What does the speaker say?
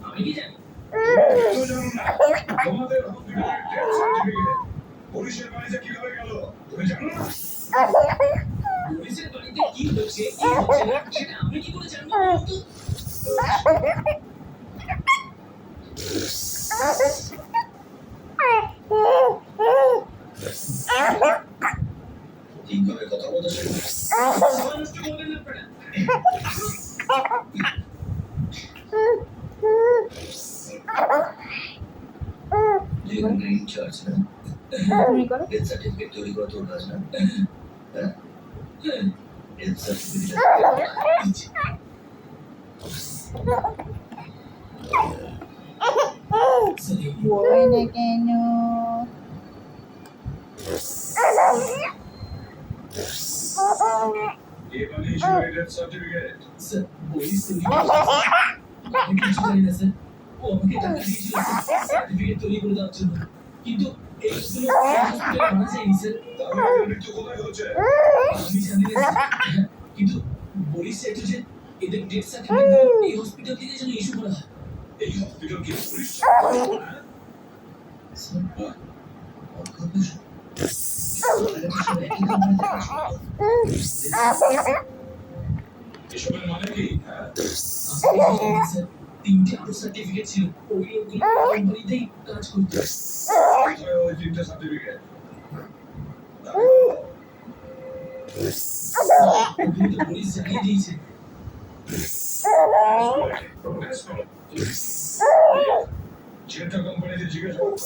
আমি কি জানি তোমাদের পুলিশের বাড়িতে কিভাবে গেল তুমি জানো না? পুলিশের বাড়িতে কি হচ্ছে কি হচ্ছে না সেটা আমি কি করে জানবো বলতো? ঠিকভাবে কথা বলতে শেখো। সময় নষ্ট করবেন না আপনারা। যেখানে ইনচার্জ না তুমি করো। ডেথ সার্টিফিকেট তৈরি করা তোর কাজ না? হ্যাঁ ডেথ সার্টিফিকেট বলোই না কেন? এবারে ডেথ সার্টিফিকেট স্যার পুলিশ তৈরি করেছে। আমি কিছু জানি না স্যার। ও আমাকে টাকা দিয়েছিল সার্টিফিকেট তৈরি করে দেওয়ার জন্য। কিন্তু এইগুলো হসপিটালে মানা যায়নি স্যার। তাহলে মৃত্যু কোথায় হচ্ছে? আমি জানি না স্যার। কিন্তু পুলিশ চাইতো যে এদের ডেথ সার্টিফিকেট এই হসপিটাল থেকে যেন ইস্যু করা হয়। এই হসপিটাল কি পুলিশ? এসবের মানে কি? আমি জানি না স্যার। তিনটে আরো সার্টিফিকেট ছিল। ওই লোকগুলো কোম্পানিতেই কাজ করতো। কোথায় ওই তিনটে সার্টিফিকেট? ওগুলো তো পুলিশ জানিয়ে দিয়েছে। যেটা কোম্পানিতে জিজ্ঞেস করতো